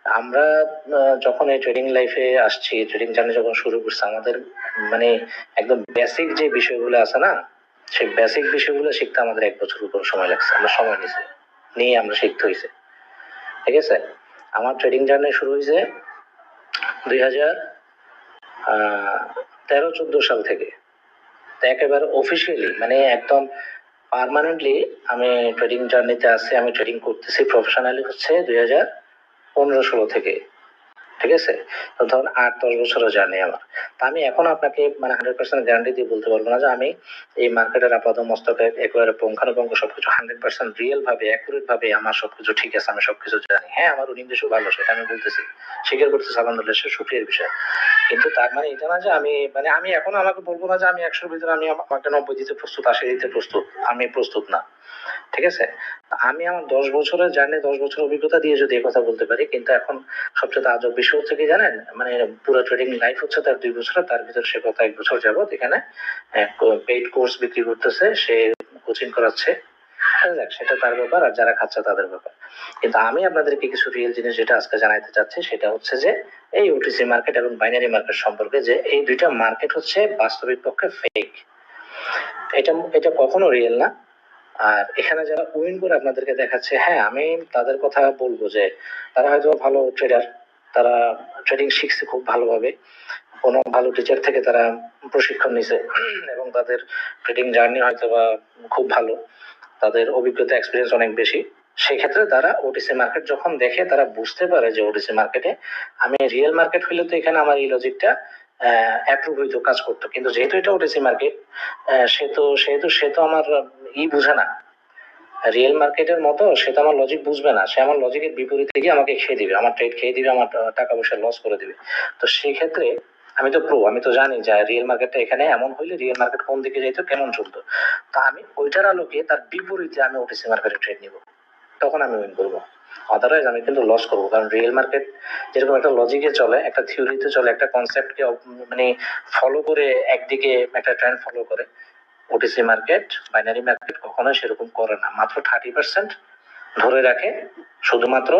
আমরা যখন এই ট্রেডিং লাইফে আসছি, ট্রেডিং জার্নি যখন শুরু করছি, আমাদের মানে একদম বেসিক যে বিষয়গুলো আছে না, সেই বেসিক বিষয়গুলো শিখতে আমাদের 1 বছর উপর সময় লাগছে। আমরা সময় নিয়ে আমরা শিখতে হয়েছে। ঠিক আছে, আমার ট্রেডিং জার্নি শুরু হয়েছে 2013-14 সাল থেকে। তো একেবারে অফিসিয়ালি মানে একদম পার্মানেন্টলি আমি ট্রেডিং জার্নিতে আছি। আমি ট্রেডিং করতেছি প্রফেশনালি হচ্ছে 2015-16 থেকে। ঠিক আছে, তো ধরুন 8-10 বছরের জার্নি আমার। তা আমি এখন আপনাকে মানে 100% গ্যারান্টি দিয়ে বলতে পারবো না যে আমি এই মার্কেটের আপাত মস্তকে একেবারে পুঙ্খানুপুঙ্খ সবকিছু 100% রিয়েল ভাবে অ্যাকুরেট ভাবে আমার সবকিছু ঠিক আছে, আমি সবকিছু জানি। হ্যাঁ, আমার উনিশ ভালো, সেটা আমি বলতেছি, স্বীকার করতেছি, আলহামদুলিল্লাহ, সে সুখের বিষয়। কিন্তু তার মানে এটা না যে আমি মানে আমি এখন আমাকে বলবো না যে আমি 100-র ভিতরে আমি আমাকে 90 দিতে প্রস্তুত, 80 দিতে প্রস্তুত, আমি প্রস্তুত না। ঠিক আছে, আমি আমার 10 বছরের জার্নি, 10 বছর অভিজ্ঞতা দিয়ে যদি এই কথা বলতে পারি। কিন্তু এখন সবচেয়ে আজব বিষয় হচ্ছে কি জানেন, মানে পুরো ট্রেডিং লাইফ হচ্ছে তার 2 বছর, তার ভিতরে সে গত 1 বছর যাবত এখানে পেইড কোর্স বিক্রি করতেছে, সে কোচিং করাচ্ছে। যাক, সেটা তার ব্যাপার, আর যারা খাচ্ছে তাদের ব্যাপার। কিন্তু আমি আপনাদেরকে কিছু রিয়েল জিনিস যেটা আজকে জানাইতে চাচ্ছি, সেটা হচ্ছে যে এই ওটিসি মার্কেট এবং বাইনারি মার্কেট সম্পর্কে, যে এই দুইটা মার্কেট হচ্ছে বাস্তবিক পক্ষে ফেক। এটা এটা কখনো রিয়েল না। আর এখানে যারা উইন করে আপনাদেরকে দেখাচ্ছে, হ্যাঁ আমি তাদের কথা বলবো যে তারা হয়তো ভালো ট্রেডার, তারা ট্রেডিং শিখছে খুব ভালোভাবে, কোনো ভালো টিচার থেকে তারা প্রশিক্ষণ নিছে এবং তাদের ট্রেডিং জার্নি হয়তো বা খুব ভালো, তাদের অভিজ্ঞতা এক্সপিরিয়েন্স অনেক বেশি। সেক্ষেত্রে তারা ওটিসি মার্কেট যখন দেখে, তারা বুঝতে পারে যে ওটিসি মার্কেটে আমি রিয়েল মার্কেট হইলে তো এখানে আমার এই লজিকটা অ্যাপ্রুভ হইতো, কাজ করতো। কিন্তু যেহেতু এটা ওটিসি মার্কেট, সে তো আমার বুঝে না রিয়েল মার্কেটের মতো, সে তো আমার লজিক বুঝবে না, সে আমার লজিকের বিপরীতে গিয়ে আমাকে খেয়ে দিবে, আমার ট্রেড খেয়ে দিবে, আমার টাকা পয়সা লস করে দিবে। তো সেই ক্ষেত্রে আমি তো প্রো, আমি তো জানি যে রিয়েল মার্কেটটা এখানে এমন হইলে রিয়েল মার্কেট কোন দিকে যাইতো, কেমন চলতো। তা আমি ওইটার আলোকে তার বিপরীতে আমি ওটিসি মার্কেটে ট্রেড নিব, তখন আমি উইন করবো। আদারওয়াইজ আমি কিন্তু লস করবো। কারণ রিয়েল মার্কেট যেরকম একটা লজিকে চলে, একটা থিওরিতে চলে, একটা কনসেপ্টকে মানে ফলো করে, একদিকে একটা ট্রেন্ড ফলো করে, ওটিসি মার্কেট, বাইনারি মার্কেট কখনোই সেরকম করে না। মাত্র 30% ধরে রাখে শুধুমাত্র